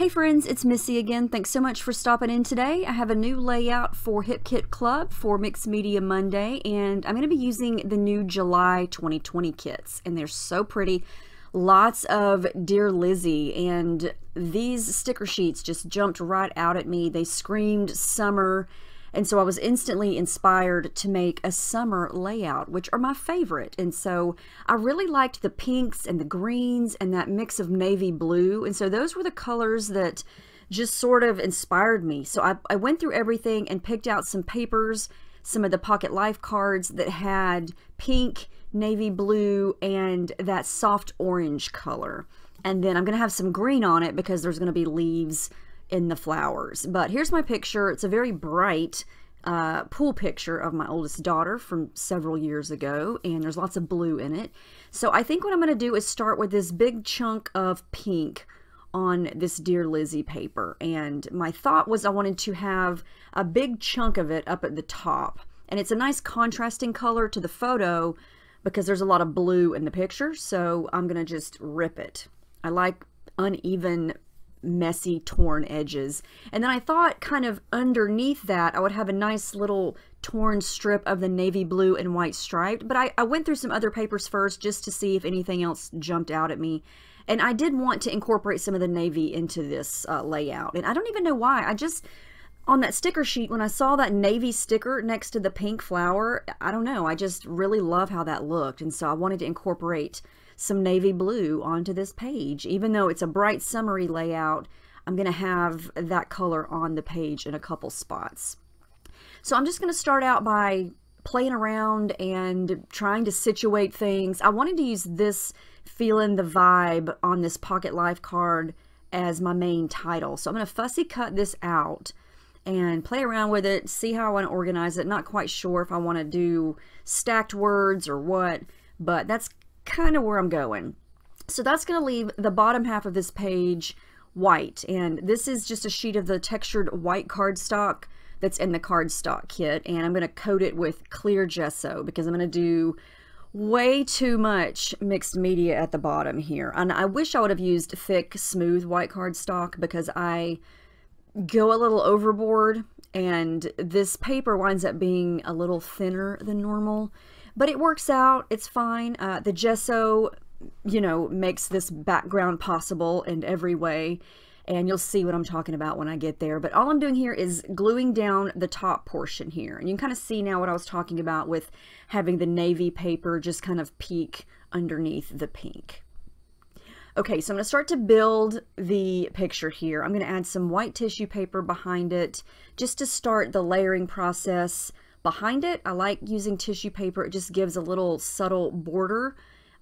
Hey friends, it's Missy again. Thanks so much for stopping in today. I have a new layout for Hip Kit Club for Mixed Media Monday, and I'm going to be using the new July 2020 kits, and they're so pretty. Lots of Dear Lizzy, and these sticker sheets just jumped right out at me. They screamed summer, and so I was instantly inspired to make a summer layout, which are my favorite. And so I really liked the pinks and the greens and that mix of navy blue. And so those were the colors that just sort of inspired me. So I went through everything and picked out some papers, some of the Pocket Life cards that had pink, navy blue, and that soft orange color. And then I'm going to have some green on it because there's going to be leaves in the flowers. But here's my picture. It's a very bright pool picture of my oldest daughter from several years ago, and there's lots of blue in it. So I think what I'm going to do is start with this big chunk of pink on this Dear Lizzy paper, and my thought was I wanted to have a big chunk of it up at the top, and it's a nice contrasting color to the photo because there's a lot of blue in the picture, so I'm going to just rip it. I like uneven, messy, torn edges. And then I thought kind of underneath that I would have a nice little torn strip of the navy blue and white striped, but I went through some other papers first just to see if anything else jumped out at me. And I did want to incorporate some of the navy into this layout, and I don't even know why. I just, on that sticker sheet, when I saw that navy sticker next to the pink flower, I don't know, I just really love how that looked, and so I wanted to incorporate some navy blue onto this page. Even though it's a bright summery layout, I'm going to have that color on the page in a couple spots. So I'm just going to start out by playing around and trying to situate things. I wanted to use this Feelin' the Vibe on this Pocket Life card as my main title. So I'm going to fussy cut this out and play around with it, see how I want to organize it. Not quite sure if I want to do stacked words or what, but that's kind of where I'm going. So that's going to leave the bottom half of this page white, and this is just a sheet of the textured white cardstock that's in the cardstock kit, and I'm going to coat it with clear gesso because I'm going to do way too much mixed media at the bottom here. And I wish I would have used thick, smooth white cardstock because I go a little overboard, and this paper winds up being a little thinner than normal. But it works out, it's fine. The gesso, you know, makes this background possible in every way, and you'll see what I'm talking about when I get there. But all I'm doing here is gluing down the top portion here, and you can kind of see now what I was talking about with having the navy paper just kind of peek underneath the pink. Okay, so I'm going to start to build the picture here. I'm going to add some white tissue paper behind it just to start the layering process. Behind it, I like using tissue paper. It just gives a little subtle border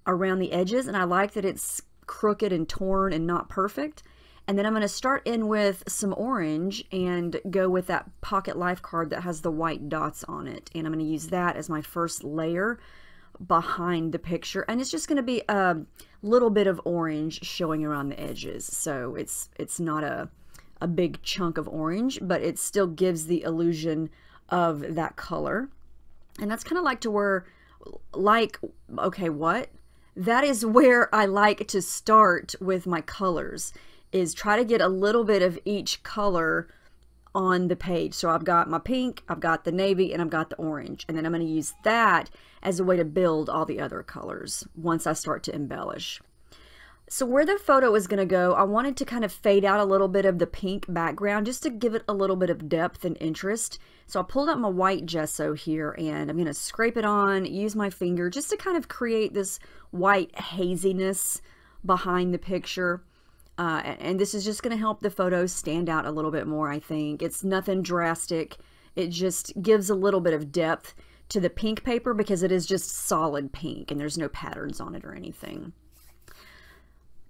around the edges, and I like that it's crooked and torn and not perfect. And then I'm going to start in with some orange and go with that Pocket Life card that has the white dots on it. And I'm going to use that as my first layer behind the picture. And it's just going to be a little bit of orange showing around the edges. So it's not a big chunk of orange, but it still gives the illusion of that color. And that's kind of like to where, like, okay, what? That is where I like to start with my colors, is try to get a little bit of each color on the page. So I've got my pink, I've got the navy, and I've got the orange. And then I'm going to use that as a way to build all the other colors once I start to embellish. So where the photo is going to go, I wanted to kind of fade out a little bit of the pink background just to give it a little bit of depth and interest. So I pulled out my white gesso here, and I'm going to scrape it on, use my finger just to kind of create this white haziness behind the picture. And this is just going to help the photo stand out a little bit more, I think. It's nothing drastic. It just gives a little bit of depth to the pink paper because it is just solid pink and there's no patterns on it or anything.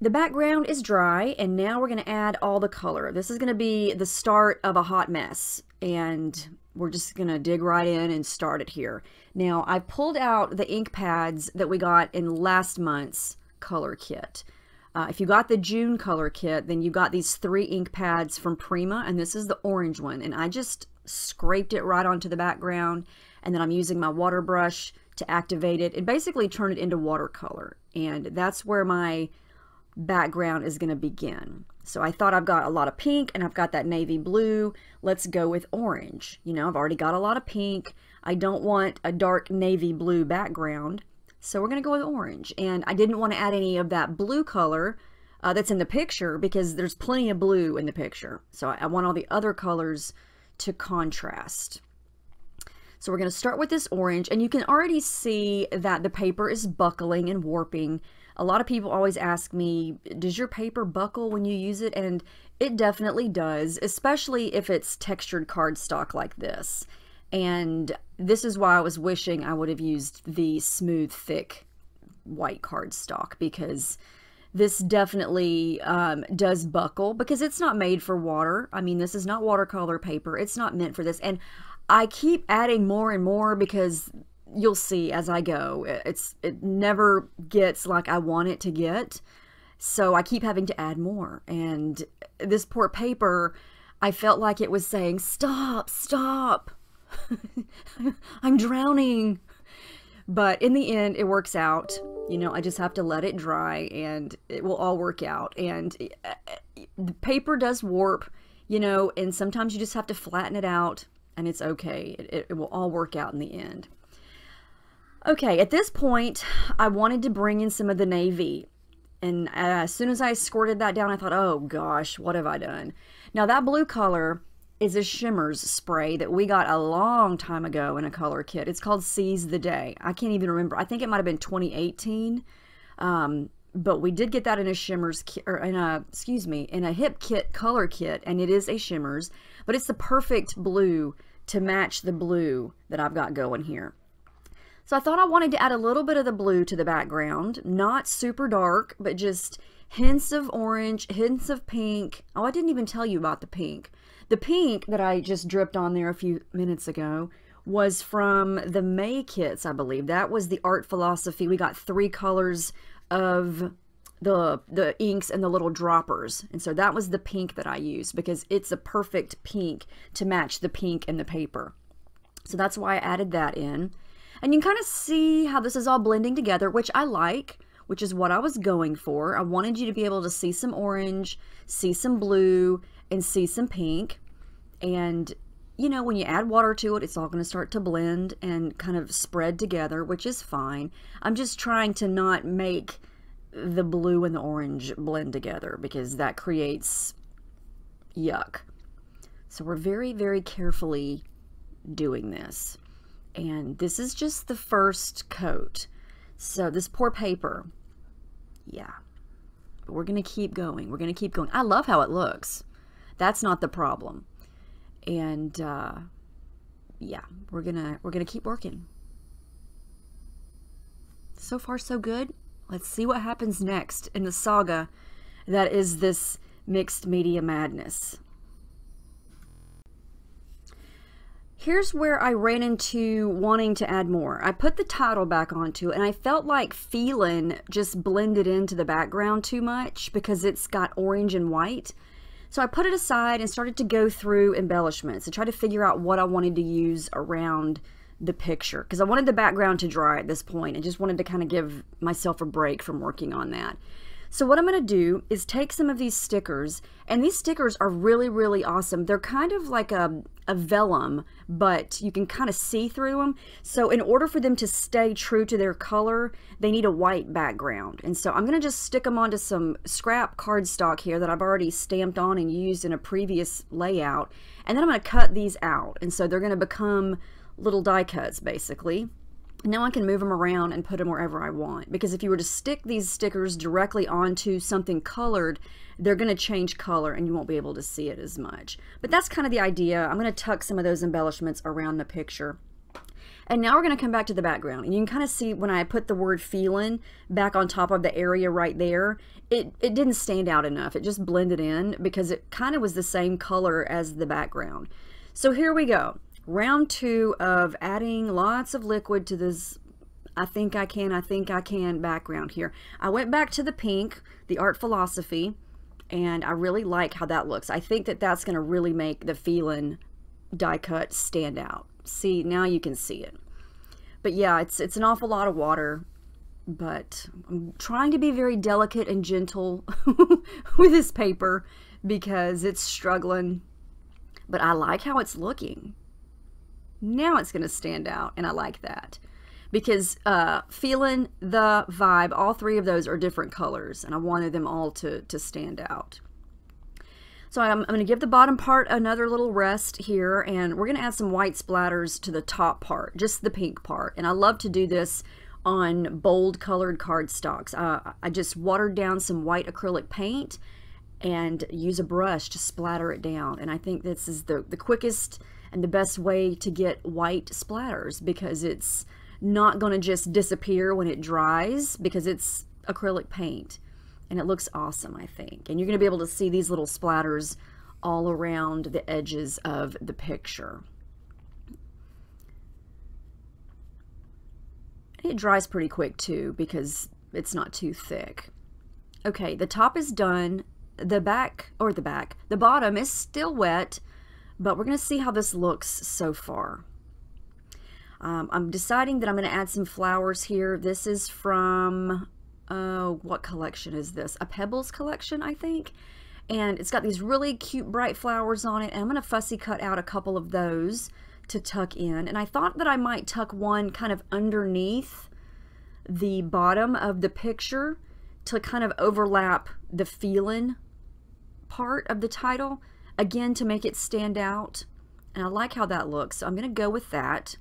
The background is dry, and now we're going to add all the color. This is going to be the start of a hot mess, and we're just going to dig right in and start it here. Now, I pulled out the ink pads that we got in last month's color kit. If you got the June color kit, then you got these 3 ink pads from Prima, and this is the orange one. And I just scraped it right onto the background, and then I'm using my water brush to activate it and basically turn it into watercolor. And that's where my background is going to begin. So I thought I've got a lot of pink and I've got that navy blue. Let's go with orange. You know, I've already got a lot of pink. I don't want a dark navy blue background. So we're going to go with orange. And I didn't want to add any of that blue color that's in the picture because there's plenty of blue in the picture. So I want all the other colors to contrast. So we're going to start with this orange, and you can already see that the paper is buckling and warping. A lot of people always ask me, does your paper buckle when you use it? And it definitely does, especially if it's textured cardstock like this. And this is why I was wishing I would have used the smooth, thick white cardstock, because this definitely does buckle because it's not made for water. I mean, this is not watercolor paper. It's not meant for this. And I keep adding more and more because you'll see as I go, it never gets like I want it to get. So I keep having to add more. And this poor paper, I felt like it was saying, stop, stop. I'm drowning. But in the end, it works out. You know, I just have to let it dry and it will all work out. And the paper does warp, you know, and sometimes you just have to flatten it out and it's okay. It will all work out in the end. Okay, at this point, I wanted to bring in some of the navy. And as soon as I squirted that down, I thought, oh gosh, what have I done? Now that blue color is a shimmers spray that we got a long time ago in a color kit. It's called Seize the Day. I can't even remember. I think it might have been 2018. But we did get that in a shimmers kit, or in a hip kit color kit, and it is a shimmers, but it's the perfect blue to match the blue that I've got going here. So I thought I wanted to add a little bit of the blue to the background, not super dark, but just hints of orange, hints of pink. Oh, I didn't even tell you about the pink. The pink that I just dripped on there a few minutes ago was from the May kits, I believe. That was the art philosophy. We got 3 colors of the inks and the little droppers. And so that was the pink that I used because it's a perfect pink to match the pink in the paper. So that's why I added that in. And you can kind of see how this is all blending together, which I like, which is what I was going for. I wanted you to be able to see some orange, see some blue, and see some pink. And, you know, when you add water to it, it's all going to start to blend and kind of spread together, which is fine. I'm just trying to not make the blue and the orange blend together because that creates yuck. So we're very, very carefully doing this. And this is just the first coat. So this poor paper, yeah, but we're going to keep going. We're going to keep going. I love how it looks. That's not the problem. And yeah, we're gonna keep working. So far, so good. Let's see what happens next in the saga that is this mixed media madness. Here's where I ran into wanting to add more. I put the title back onto it, and I felt like Feelin' just blended into the background too much because it's got orange and white. So I put it aside and started to go through embellishments and try to figure out what I wanted to use around the picture, because I wanted the background to dry at this point and just wanted to kind of give myself a break from working on that. So what I'm going to do is take some of these stickers, and these stickers are really, really awesome. They're kind of like a vellum, but you can kind of see through them. So in order for them to stay true to their color, they need a white background. And so I'm going to just stick them onto some scrap cardstock here that I've already stamped on and used in a previous layout. And then I'm going to cut these out. And so they're going to become little die cuts, basically. Now I can move them around and put them wherever I want, because if you were to stick these stickers directly onto something colored, they're going to change color and you won't be able to see it as much. But that's kind of the idea. I'm going to tuck some of those embellishments around the picture. And now we're going to come back to the background, and you can kind of see when I put the word Feelin' back on top of the area right there, it didn't stand out enough. It just blended in because it kind of was the same color as the background. So here we go. Round 2 of adding lots of liquid to this I think I can background here. I went back to the pink, the art philosophy, and I really like how that looks. I think that that's going to really make the Feelin' die cut stand out. See, now you can see it. But yeah, it's an awful lot of water, but I'm trying to be very delicate and gentle with this paper because it's struggling, but I like how it's looking. Now it's going to stand out, and I like that because feeling the vibe, all three of those are different colors, and I wanted them all to stand out. So I'm going to give the bottom part another little rest here, and we're going to add some white splatters to the top part, just the pink part. And I love to do this on bold colored cardstocks. I just watered down some white acrylic paint and use a brush to splatter it down. And I think this is the quickest and the best way to get white splatters, because it's not going to just disappear when it dries because it's acrylic paint. And it looks awesome, I think. And you're going to be able to see these little splatters all around the edges of the picture. It dries pretty quick too because it's not too thick. Okay, the top is done. The bottom is still wet, but we're going to see how this looks so far. I'm deciding that I'm going to add some flowers here. This is from... what collection is this? A Pebbles collection, I think. And it's got these really cute bright flowers on it. And I'm going to fussy cut out a couple of those to tuck in. And I thought that I might tuck one kind of underneath the bottom of the picture to kind of overlap the feeling part of the title, again, to make it stand out. And I like how that looks, so I'm going to go with that.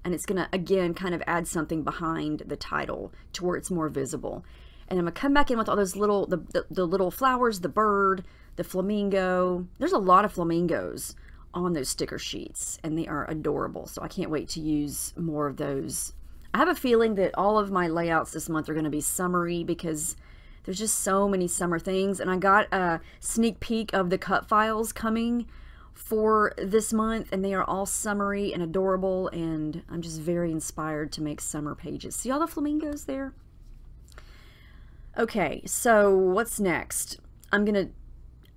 And it's going to, again, kind of add something behind the title to where it's more visible. And I'm going to come back in with all those little, the little flowers, the bird, the flamingo. There's a lot of flamingos on those sticker sheets, and they are adorable. So I can't wait to use more of those. I have a feeling that all of my layouts this month are going to be summery because there's just so many summer things. And I got a sneak peek of the cut files coming for this month, and they are all summery and adorable, and I'm just very inspired to make summer pages. See all the flamingos there? Okay, so what's next? I'm gonna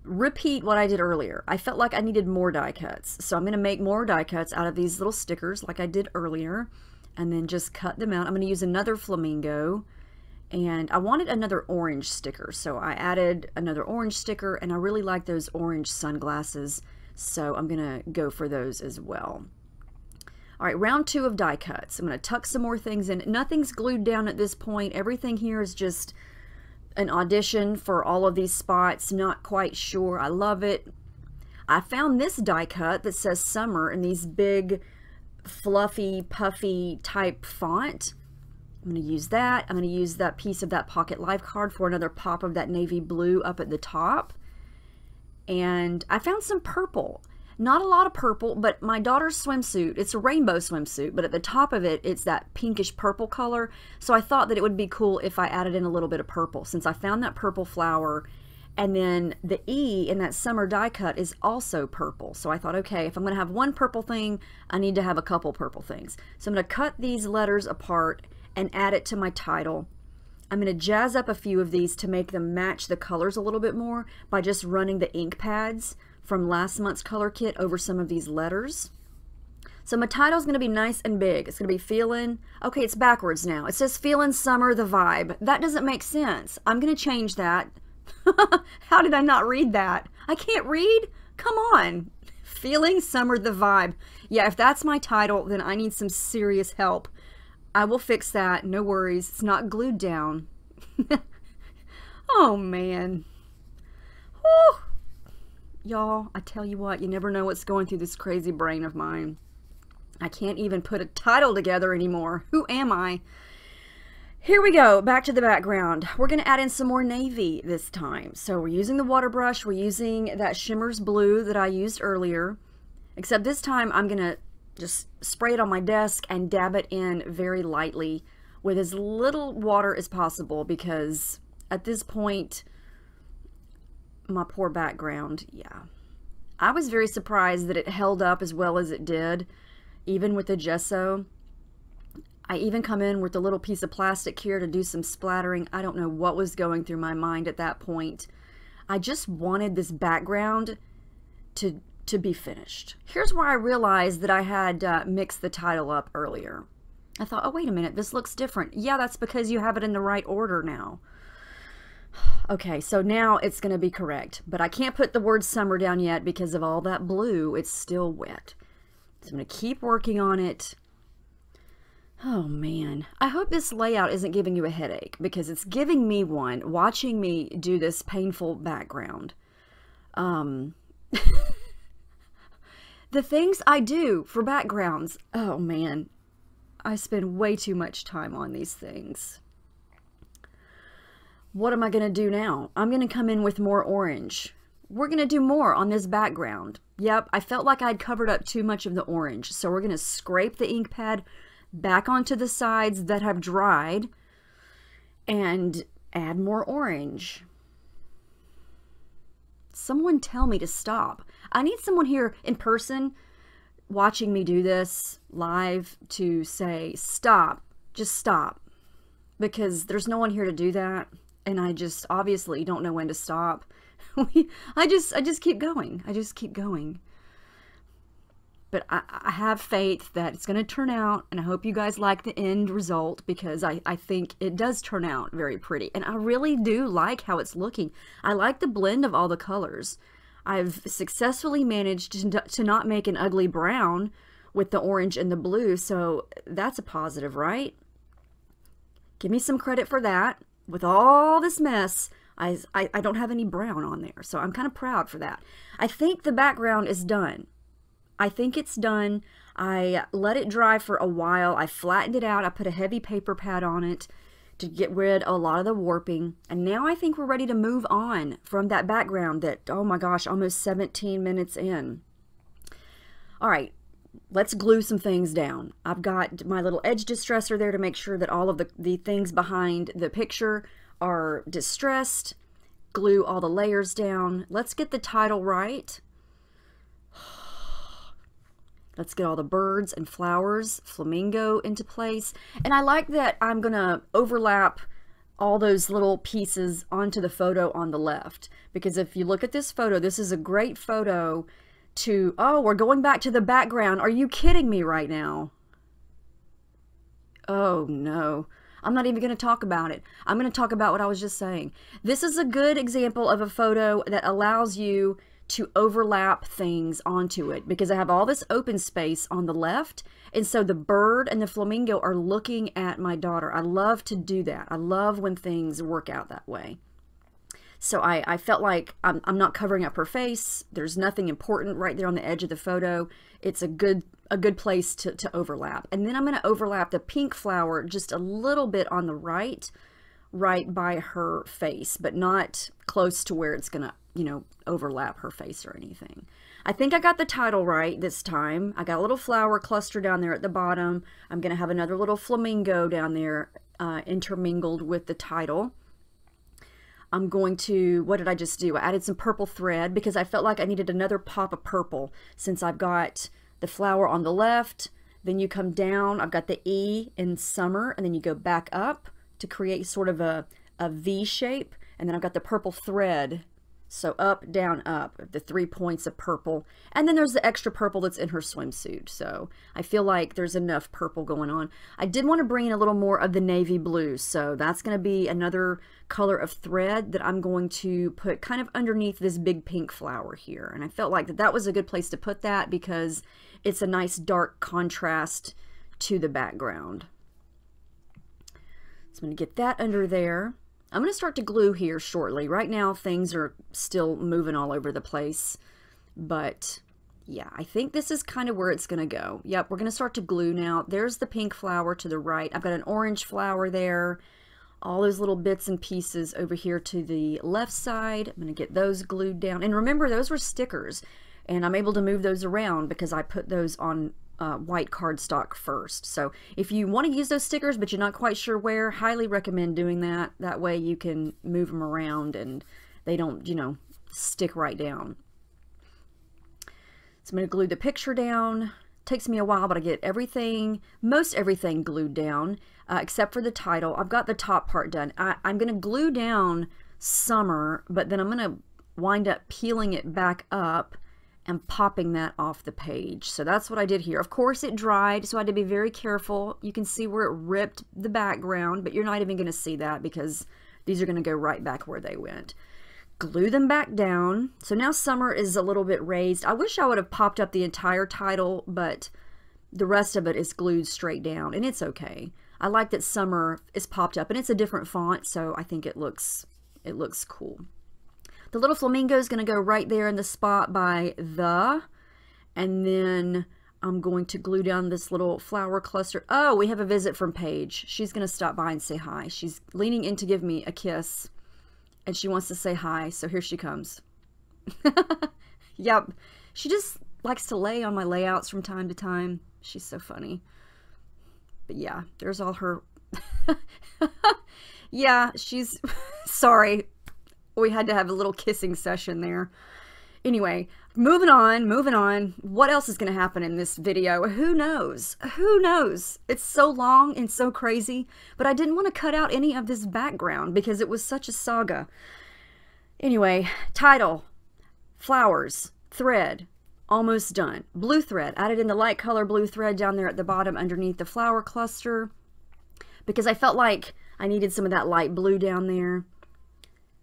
repeat what I did earlier. I felt like I needed more die cuts, so I'm gonna make more die cuts out of these little stickers like I did earlier, and then just cut them out. I'm gonna use another flamingo, and I wanted another orange sticker, so I added another orange sticker, and I really like those orange sunglasses, so I'm going to go for those as well. All right, round 2 of die cuts. I'm going to tuck some more things in. Nothing's glued down at this point. Everything here is just an audition for all of these spots. Not quite sure. I love it. I found this die cut that says summer in these big, fluffy, puffy type font. I'm going to use that. I'm going to use that piece of that pocket life card for another pop of that navy blue up at the top. And I found some purple. Not a lot of purple, but my daughter's swimsuit, it's a rainbow swimsuit, but at the top of it, it's that pinkish purple color. So I thought that it would be cool if I added in a little bit of purple, since I found that purple flower. And then the E in that summer die cut is also purple. So I thought, okay, if I'm going to have one purple thing, I need to have a couple purple things. So I'm going to cut these letters apart and add it to my title. I'm going to jazz up a few of these to make them match the colors a little bit more by just running the ink pads from last month's color kit over some of these letters. So my title's going to be nice and big. It's going to be feeling, okay, it's backwards now. It says feeling summer the vibe. That doesn't make sense. I'm going to change that. How did I not read that? I can't read? Come on. Feeling summer the vibe. Yeah, if that's my title, then I need some serious help. I will fix that, no worries. It's not glued down. Oh, man. Whew. Y'all, I tell you what, you never know what's going through this crazy brain of mine. I can't even put a title together anymore. Who am I? Here we go, back to the background. We're going to add in some more navy this time. So we're using the water brush. We're using that Shimmer's Blue that I used earlier. Except this time I'm going to just spray it on my desk and dab it in very lightly with as little water as possible, because at this point, my poor background, yeah. I was very surprised that it held up as well as it did, even with the gesso. I even come in with a little piece of plastic here to do some splattering. I don't know what was going through my mind at that point. I just wanted this background to be finished. Here's where I realized that I had mixed the title up earlier. I thought, oh, wait a minute, this looks different. Yeah, that's because you have it in the right order now. Okay, so now it's going to be correct, but I can't put the word summer down yet because of all that blue. It's still wet. So I'm going to keep working on it. Oh man, I hope this layout isn't giving you a headache, because it's giving me one watching me do this painful background. The things I do for backgrounds, oh man, I spend way too much time on these things. What am I going to do now? I'm going to come in with more orange. We're going to do more on this background. Yep, I felt like I'd covered up too much of the orange, so we're going to scrape the ink pad back onto the sides that have dried and add more orange. Someone tell me to stop. I need someone here in person watching me do this live to say stop, just stop, because there's no one here to do that, and I just obviously don't know when to stop. I just keep going. I just keep going. But I have faith that it's going to turn out, and I hope you guys like the end result, because I think it does turn out very pretty. And I really do like how it's looking. I like the blend of all the colors. I've successfully managed to not make an ugly brown with the orange and the blue, so that's a positive, right? Give me some credit for that. With all this mess, I don't have any brown on there, so I'm kind of proud for that. I think the background is done. I think it's done. I let it dry for a while. I flattened it out. I put a heavy paper pad on it to get rid of a lot of the warping. And now I think we're ready to move on from that background that, oh my gosh, almost 17 minutes in. All right, let's glue some things down. I've got my little edge distressor there to make sure that all of the things behind the picture are distressed. Glue all the layers down. Let's get the title right. Let's get all the birds and flowers, flamingo, into place. And I like that I'm going to overlap all those little pieces onto the photo on the left. Because if you look at this photo, this is a great photo to... Oh, we're going back to the background. Are you kidding me right now? Oh, no. I'm not even going to talk about it. I'm going to talk about what I was just saying. This is a good example of a photo that allows you to overlap things onto it, because I have all this open space on the left, and so the bird and the flamingo are looking at my daughter. I love to do that. I love when things work out that way. So I felt like I'm not covering up her face. There's nothing important right there on the edge of the photo. It's a good place to overlap. And then I'm going to overlap the pink flower just a little bit on the right by her face, but not close to where it's going to, you know, overlap her face or anything. I think I got the title right this time. I got a little flower cluster down there at the bottom. I'm going to have another little flamingo down there intermingled with the title. I'm going to, what did I just do? I added some purple thread because I felt like I needed another pop of purple since I've got the flower on the left. Then you come down, I've got the E in summer, and then you go back up to create sort of a V shape. And then I've got the purple thread. So up, down, up, the 3 points of purple. And then there's the extra purple that's in her swimsuit. So I feel like there's enough purple going on. I did want to bring in a little more of the navy blue. So that's going to be another color of thread that I'm going to put kind of underneath this big pink flower here. And I felt like that was a good place to put that because it's a nice dark contrast to the background. So I'm going to get that under there. I'm going to start to glue here shortly. Right now things are still moving all over the place, but yeah, I think this is kind of where it's going to go. Yep, we're going to start to glue now. There's the pink flower to the right. I've got an orange flower there. All those little bits and pieces over here to the left side. I'm going to get those glued down. And remember, those were stickers, and I'm able to move those around because I put those on white cardstock first. So if you want to use those stickers but you're not quite sure where, highly recommend doing that. That way you can move them around and they don't, you know, stick right down. So I'm going to glue the picture down. Takes me a while, but I get everything, most everything glued down except for the title. I've got the top part done. I'm going to glue down summer, but then I'm going to wind up peeling it back up and popping that off the page. So that's what I did here. Of course it dried, so I had to be very careful. You can see where it ripped the background, but you're not even going to see that because these are going to go right back where they went. Glue them back down. So now Summer is a little bit raised. I wish I would have popped up the entire title, but the rest of it is glued straight down, and it's okay. I like that Summer is popped up, and it's a different font, so I think it looks cool. The little flamingo is going to go right there in the spot by the, and then I'm going to glue down this little flower cluster. Oh, we have a visit from Paige. She's going to stop by and say hi. She's leaning in to give me a kiss, and she wants to say hi, so here she comes. Yep. She just likes to lay on my layouts from time to time. She's so funny. But yeah, there's all her... Yeah, she's... Sorry. We had to have a little kissing session there. Anyway, moving on. What else is going to happen in this video? Who knows? Who knows? It's so long and so crazy, but I didn't want to cut out any of this background because it was such a saga. Anyway, title, flowers, thread, almost done. Blue thread, added in the light color blue thread down there at the bottom underneath the flower cluster because I felt like I needed some of that light blue down there.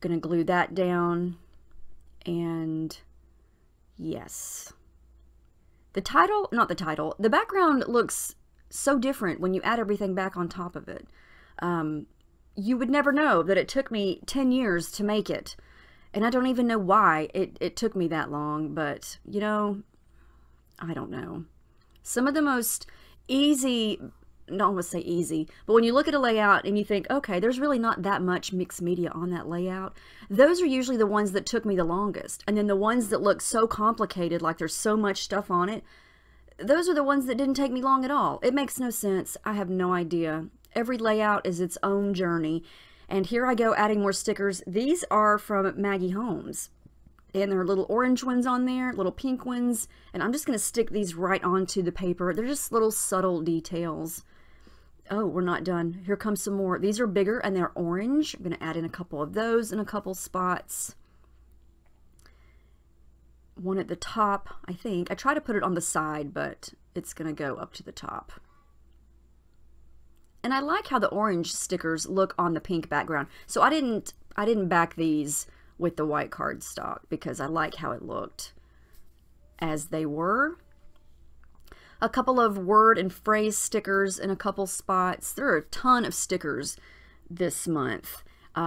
Gonna glue that down, and yes, the background looks so different when you add everything back on top of it. You would never know that it took me 10 years to make it, and I don't even know why it took me that long, but you know, I don't know. Some of the most easy, not want to say easy, but when you look at a layout and you think, okay, there's really not that much mixed media on that layout, those are usually the ones that took me the longest. And then the ones that look so complicated, like there's so much stuff on it, those are the ones that didn't take me long at all. It makes no sense. I have no idea. Every layout is its own journey. And here I go adding more stickers. These are from Maggie Holmes. And there are little orange ones on there, little pink ones. And I'm just going to stick these right onto the paper. They're just little subtle details. Oh, we're not done. Here comes some more. These are bigger and they're orange. I'm going to add in a couple of those in a couple spots. One at the top, I think. I try to put it on the side, but it's going to go up to the top. And I like how the orange stickers look on the pink background. So I didn't back these with the white cardstock because I like how it looked as they were. A couple of word and phrase stickers in a couple spots. There are a ton of stickers this month.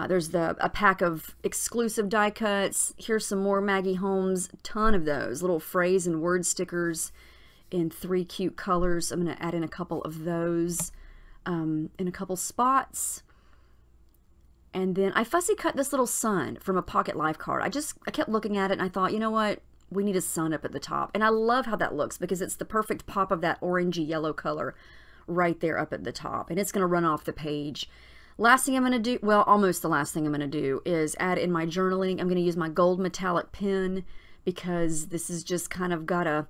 There's a pack of exclusive die cuts. Here's some more Maggie Holmes. Ton of those little phrase and word stickers in 3 cute colors. I'm going to add in a couple of those in a couple spots. And then I fussy cut this little sun from a Pocket Life card. I kept looking at it and I thought, you know what? We need a sun up at the top. And I love how that looks because it's the perfect pop of that orangey yellow color right there up at the top. And it's going to run off the page. Last thing I'm going to do, well, almost the last thing I'm going to do is add in my journaling. I'm going to use my gold metallic pen because this has just kind of got a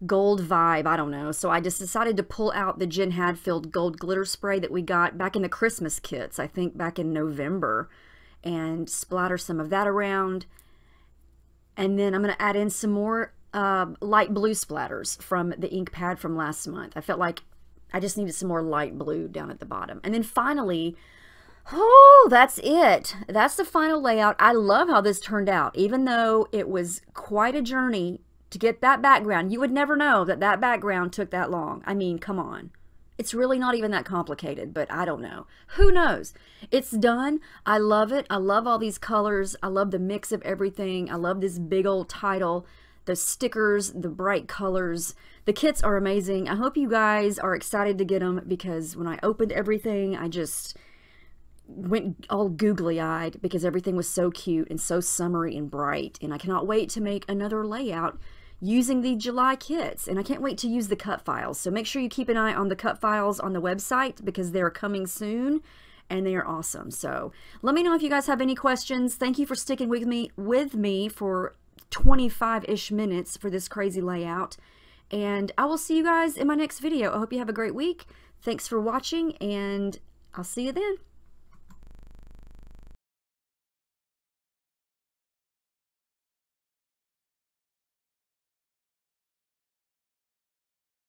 gold vibe. I don't know. So I just decided to pull out the Jen Hadfield gold glitter spray that we got back in the Christmas kits, I think back in November, and splatter some of that around. And then I'm going to add in some more light blue splatters from the ink pad from last month. I felt like I just needed some more light blue down at the bottom. And then finally, oh, that's it. That's the final layout. I love how this turned out. Even though it was quite a journey to get that background, you would never know that that background took that long. I mean, come on. It's really not even that complicated, but I don't know. Who knows? It's done. I love it. I love all these colors. I love the mix of everything. I love this big old title, the stickers, the bright colors. The kits are amazing. I hope you guys are excited to get them because when I opened everything, I just went all googly-eyed because everything was so cute and so summery and bright. And I cannot wait to make another layout using the July kits, and I can't wait to use the cut files. So make sure you keep an eye on the cut files on the website because they're coming soon and they are awesome. So let me know if you guys have any questions. Thank you for sticking with me for 25-ish minutes for this crazy layout, and I will see you guys in my next video. I hope you have a great week. Thanks for watching, and I'll see you then.